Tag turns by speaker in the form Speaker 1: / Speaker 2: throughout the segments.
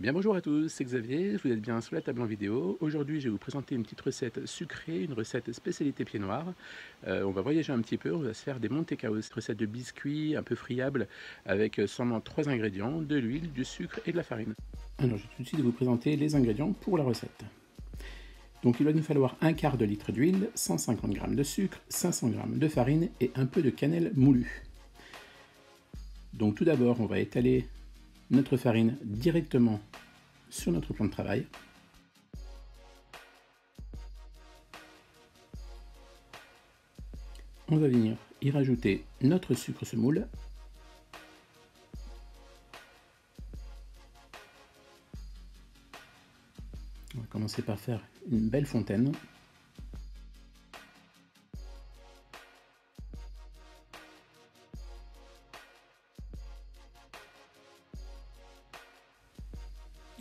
Speaker 1: Eh bien bonjour à tous, c'est Xavier, vous êtes bien sur la table en vidéo. Aujourd'hui je vais vous présenter une petite recette sucrée, une recette spécialité Pied Noir. On va voyager un petit peu, on va se faire des Monte Caos, recette de biscuits un peu friable avec seulement 3 ingrédients, de l'huile, du sucre et de la farine. Alors je vais tout de suite vous présenter les ingrédients pour la recette. Donc il va nous falloir un quart de litre d'huile, 150 g de sucre, 500 g de farine et un peu de cannelle moulue. Donc tout d'abord on va étaler notre farine directement sur notre plan de travail. On va venir y rajouter notre sucre semoule. On va commencer par faire une belle fontaine.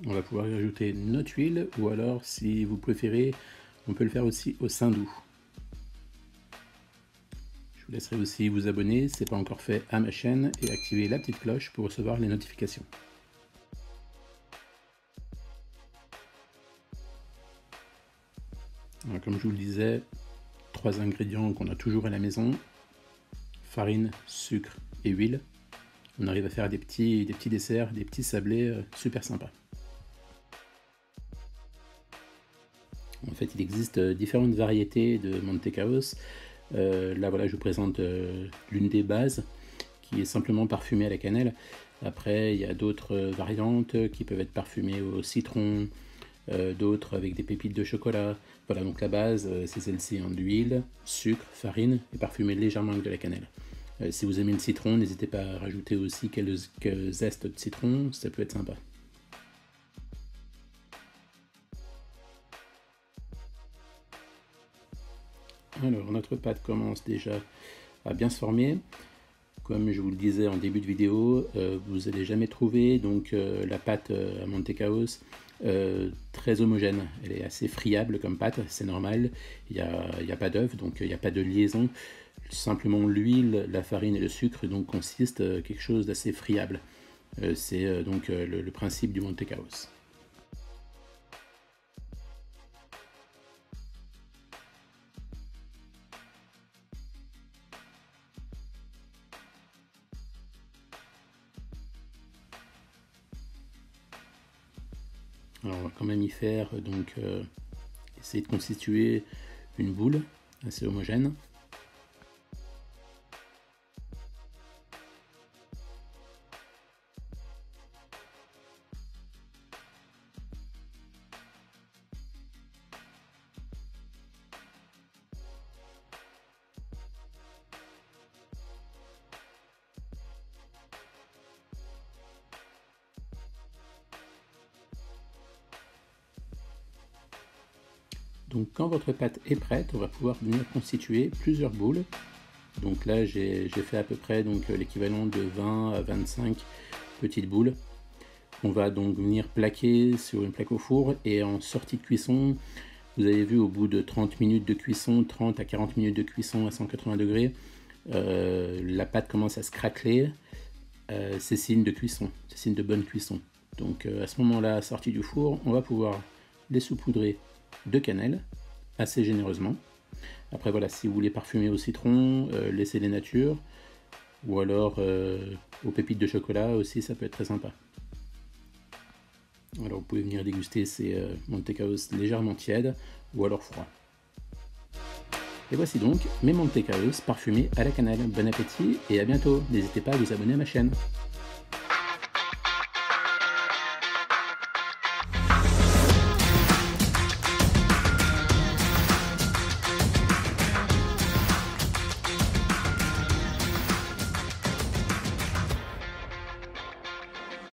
Speaker 1: On va pouvoir y ajouter notre huile, ou alors, si vous préférez, on peut le faire aussi au saindoux. Je vous laisserai aussi vous abonner, si ce n'est pas encore fait, à ma chaîne et activer la petite cloche pour recevoir les notifications. Alors, comme je vous le disais, 3 ingrédients qu'on a toujours à la maison: farine, sucre et huile. On arrive à faire des petits desserts, des petits sablés super sympas. En fait, il existe différentes variétés de Monte Caos. Là, voilà, je vous présente l'une des bases, qui est simplement parfumée à la cannelle. Après, il y a d'autres variantes qui peuvent être parfumées au citron, d'autres avec des pépites de chocolat. Voilà, donc la base, c'est celle-ci, hein, d'huile, sucre, farine et parfumée légèrement avec de la cannelle. Si vous aimez le citron, n'hésitez pas à rajouter aussi quelques zestes de citron, ça peut être sympa. Alors, notre pâte commence déjà à bien se former. Comme je vous le disais en début de vidéo, vous n'allez jamais trouver donc, la pâte à Monte Caos très homogène. Elle est assez friable comme pâte, c'est normal. Il n'y a pas d'œuf, donc il n'y a pas de liaison. Simplement l'huile, la farine et le sucre donc, consistent quelque chose d'assez friable. C'est donc le principe du Monte Caos. Alors on va quand même y faire, donc essayer de constituer une boule assez homogène. Donc quand votre pâte est prête, on va pouvoir venir constituer plusieurs boules. Donc là j'ai fait à peu près l'équivalent de 20 à 25 petites boules. On va donc venir plaquer sur une plaque au four, et en sortie de cuisson, vous avez vu, au bout de 30 minutes de cuisson, 30 à 40 minutes de cuisson à 180 degrés, la pâte commence à se craqueler. C'est signe de cuisson, c'est signe de bonne cuisson. Donc à ce moment-là, sortie du four, on va pouvoir les saupoudrer de cannelle assez généreusement. Après voilà, si vous voulez parfumer au citron, laissez-les nature, ou alors aux pépites de chocolat aussi, ça peut être très sympa. Alors vous pouvez venir déguster ces Monte Caos légèrement tièdes ou alors froids. Et voici donc mes Monte Caos parfumés à la cannelle. Bon appétit et à bientôt. N'hésitez pas à vous abonner à ma chaîne.